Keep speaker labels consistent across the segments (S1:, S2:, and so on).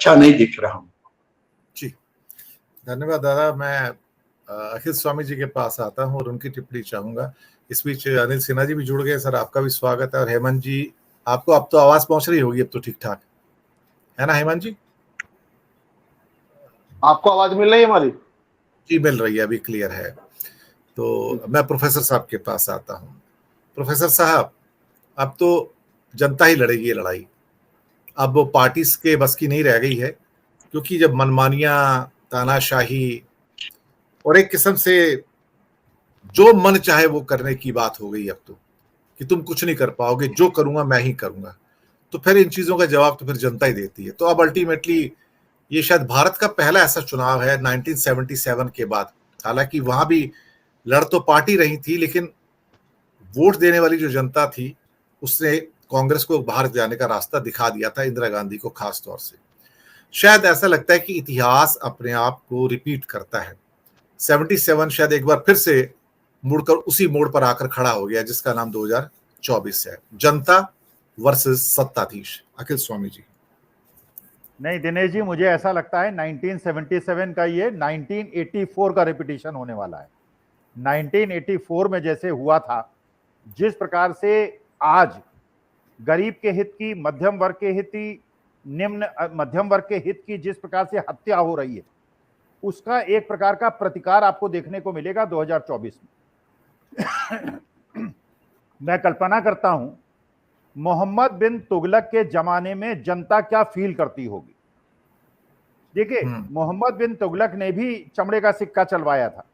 S1: अच्छा नहीं दिख रहा हूँ।
S2: जी धन्यवाद दादा। मैं अखिल स्वामी जी के पास आता हूँ और उनकी टिप्पणी चाहूंगा। इस बीच अनिल सिन्हा जी भी जुड़ गए। सर आपका भी स्वागत है। और हेमंत जी, आपको अब तो आवाज पहुंच रही होगी अब तो ठीक ठाक, है ना हेमंत जी?
S3: आपको आवाज मिल रही है हमारी?
S2: जी मिल रही है, अभी क्लियर है। तो मैं प्रोफेसर साहब के पास आता हूँ। प्रोफेसर साहब, अब तो जनता ही लड़ेगी ये लड़ाई। अब वो पार्टीज के बस की नहीं रह गई है, क्योंकि जब मनमानियां, तानाशाही और एक किस्म से जो मन चाहे वो करने की बात हो गई अब तो, कि तुम कुछ नहीं कर पाओगे, जो करूंगा मैं ही करूंगा, तो फिर इन चीजों का जवाब तो फिर जनता ही देती है। तो अब अल्टीमेटली ये शायद भारत का पहला ऐसा चुनाव है 1977 के बाद। हालांकि वहां भी लड़ तो पार्टी रही थी, लेकिन वोट देने वाली जो जनता थी उसने कांग्रेस को बाहर जाने का रास्ता दिखा दिया था, इंदिरा गांधी को खास तौर से। शायद ऐसा लगता है कि इतिहास अपने आप को रिपीट करता है। 77 शायद एक बार फिर से मुड़कर उसी मोड़ पर आकर खड़ा हो गया, जिसका नाम 2024 है। जनता वर्सेस सत्ताधीश। अखिल स्वामी जी।
S4: नहीं दिनेश जी, मुझे ऐसा लगता है 1977 का ये 1984 का रिपीटिशन होने वाला है। 1984 में जैसे हुआ था, जिस प्रकार से आज गरीब के हित की, मध्यम वर्ग के हित की, निम्न मध्यम वर्ग के हित की जिस प्रकार से हत्या हो रही है, उसका एक प्रकार का प्रतिकार आपको देखने को मिलेगा 2024 में। मैं कल्पना करता हूं मोहम्मद बिन तुगलक के जमाने में जनता क्या फील करती होगी। देखिए, मोहम्मद बिन तुगलक ने भी चमड़े का सिक्का चलवाया था,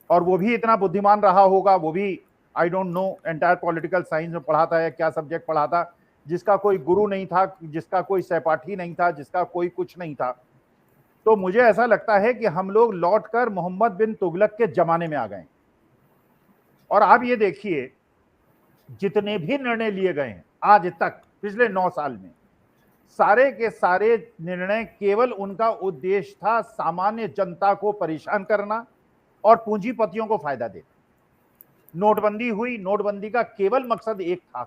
S4: और वो भी इतना बुद्धिमान रहा होगा, वो भी I don't know entire political science में पढ़ा था या क्या सब्जेक्ट पढ़ा था, जिसका कोई गुरु नहीं था, जिसका कोई सहपाठी नहीं था, जिसका कोई कुछ नहीं था। तो मुझे ऐसा लगता है कि हम लोग लौटकर मोहम्मद बिन तुगलक के जमाने में आ गए। और आप ये देखिए, जितने भी निर्णय लिए गए हैं आज तक पिछले 9 साल में, सारे के सारे निर्णय केवल उनका उद्देश्य था सामान्य जनता को परेशान करना और पूंजीपतियों को फायदा देना। नोटबंदी हुई, नोटबंदी का केवल मकसद एक था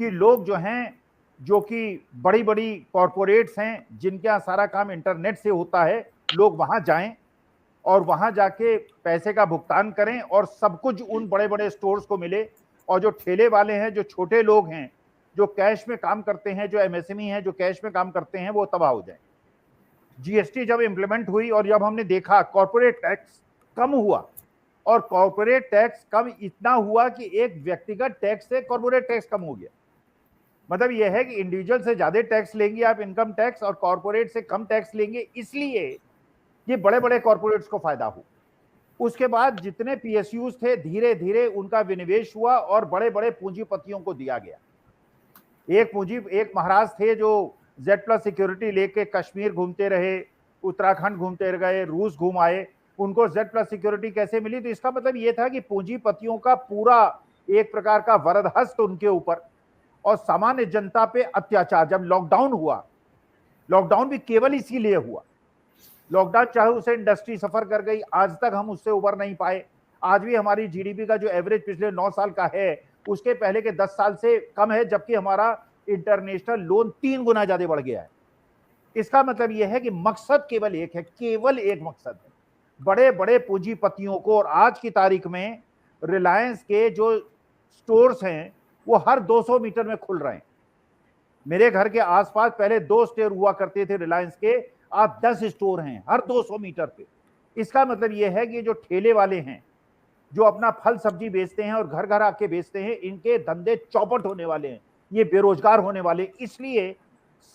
S4: कि लोग जो हैं, जो कि बड़ी बड़ी कॉरपोरेट्स हैं, जिनके यहाँ सारा काम इंटरनेट से होता है, लोग वहां जाएं और वहां जाके पैसे का भुगतान करें और सब कुछ उन बड़े बड़े स्टोर्स को मिले। और जो ठेले वाले हैं, जो छोटे लोग हैं, जो कैश में काम करते हैं, जो एमएसएमई हैं, जो कैश में काम करते हैं, वो तबाह हो जाए। जीएसटी जब इंप्लीमेंट हुई और जब हमने देखा कॉर्पोरेट टैक्स कम हुआ, और कॉर्पोरेट टैक्स कम इतना हुआ कि एक व्यक्तिगत टैक्स से कॉर्पोरेट टैक्स कम हो गया। मतलब यह है कि इंडिविजुअल से ज्यादा टैक्स लेंगे आप, इनकम टैक्स, और कॉर्पोरेट से कम टैक्स लेंगे, इसलिए ये बड़े बड़े कॉर्पोरेट्स को फायदा हो। उसके बाद जितने पीएसयूज थे, धीरे धीरे उनका विनिवेश हुआ और बड़े बड़े पूंजीपतियों को दिया गया। एक महाराज थे जो Z+ सिक्योरिटी लेके कश्मीर घूमते रहे, उत्तराखंड घूमते गए, रूस घूम आए, उनको Z+ सिक्योरिटी कैसे मिली? तो इसका मतलब ये था कि पूंजीपतियों का पूरा एक प्रकार का वरदहस्त उनके ऊपर, और सामान्य जनता पे अत्याचार। जब लॉकडाउन हुआ, लॉकडाउन भी केवल इसीलिए हुआ, लॉकडाउन चाहे उसे इंडस्ट्री सफर कर गई, आज तक हम उससे उबर नहीं पाए। आज भी हमारी जीडीपी का जो एवरेज पिछले 9 साल का है, उसके पहले के 10 साल से कम है, जबकि हमारा इंटरनेशनल लोन 3 गुना ज्यादा बढ़ गया है। इसका मतलब यह है कि मकसद केवल एक है, केवल एक मकसद है, बड़े बड़े पूंजीपतियों को। और आज की तारीख में रिलायंस के जो स्टोर्स हैं वो हर 200 मीटर में खुल रहे हैं। मेरे घर के आसपास पहले 2 स्टोर हुआ करते थे रिलायंस के, आज 10 स्टोर हैं हर 200 मीटर पे। इसका मतलब यह है कि जो ठेले वाले हैं, जो अपना फल सब्जी बेचते हैं और घर घर आके बेचते हैं, इनके धंधे चौपट होने वाले हैं, ये बेरोजगार होने वाले। इसलिए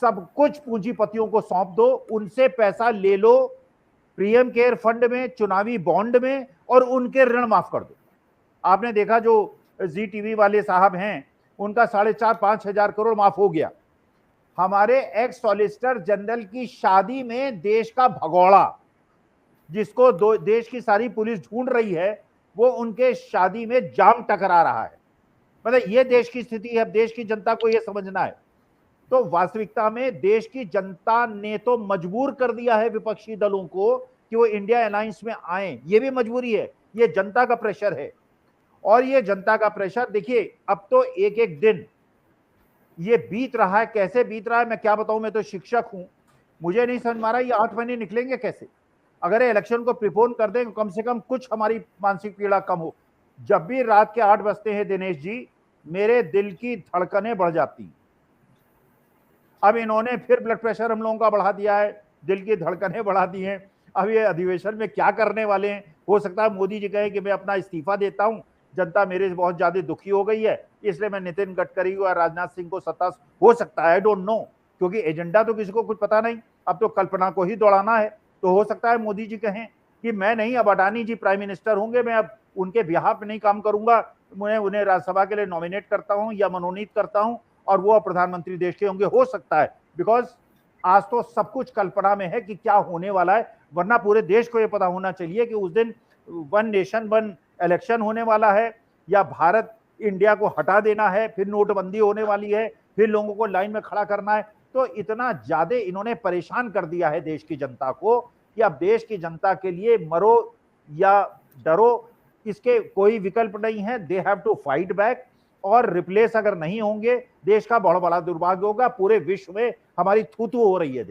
S4: सब कुछ पूंजीपतियों को सौंप दो, उनसे पैसा ले लो पीएम केयर फंड में, चुनावी बॉन्ड में, और उनके ऋण माफ कर दो। आपने देखा जो जी टीवी वाले साहब हैं, उनका 4.5-5 हजार करोड़ माफ हो गया। हमारे एक्स सॉलिसिटर जनरल की शादी में देश का भगोड़ा, जिसको देश की सारी पुलिस ढूंढ रही है, वो उनके शादी में जाम टकरा रहा है। मतलब ये देश की स्थिति है। अब देश की जनता को ये समझना है। तो वास्तविकता में देश की जनता ने तो मजबूर कर दिया है विपक्षी दलों को कि वो इंडिया अलायंस में आए। ये भी मजबूरी है, ये जनता का प्रेशर है। और ये जनता का प्रेशर देखिए, अब तो एक एक दिन ये बीत रहा है, कैसे बीत रहा है मैं क्या बताऊं, मैं तो शिक्षक हूं, मुझे नहीं समझ में आ रहा ये 8 महीने निकलेंगे कैसे। अगर इलेक्शन को प्रिपोन कर दें, कम से कम कुछ हमारी मानसिक पीड़ा कम हो। जब भी रात के 8 बजते हैं दिनेश जी, मेरे दिल की धड़कनें बढ़ जाती। अब इन्होंने फिर ब्लड प्रेशर हम लोगों का बढ़ा दिया है, दिल की धड़कनें बढ़ा दी हैं। अब ये अधिवेशन में क्या करने वाले हैं, हो सकता है मोदी जी कहे कि मैं अपना इस्तीफा देता हूं, जनता मेरे से बहुत ज्यादा दुखी हो गई है, इसलिए मैं नितिन गडकरी और राजनाथ सिंह को सत्ता, हो सकता है, आई डोंट नो, क्योंकि एजेंडा तो किसी को कुछ पता नहीं, अब तो कल्पना को ही दौड़ाना है। तो हो सकता है मोदी जी कहें कि मैं नहीं, अब अडानी जी प्राइम मिनिस्टर होंगे, मैं अब उनके बिहाफ नहीं काम करूंगा, मैं उन्हें राज्यसभा के लिए नॉमिनेट करता हूं या मनोनीत करता हूं और वो प्रधानमंत्री देश के होंगे। हो सकता है, बिकॉज आज तो सब कुछ कल्पना में है कि क्या होने वाला है, वरना पूरे देश को यह पता होना चाहिए कि उस दिन वन नेशन वन इलेक्शन होने वाला है, या भारत इंडिया को हटा देना है, फिर नोटबंदी होने वाली है, फिर लोगों को लाइन में खड़ा करना है। तो इतना ज्यादा इन्होंने परेशान कर दिया है देश की जनता को कि अब देश की जनता के लिए मरो या डरो, इसके कोई विकल्प नहीं है। They have to fight back, और रिप्लेस अगर नहीं होंगे देश का बहुत बड़ा दुर्भाग्य होगा। पूरे विश्व में हमारी थू थू हो रही है।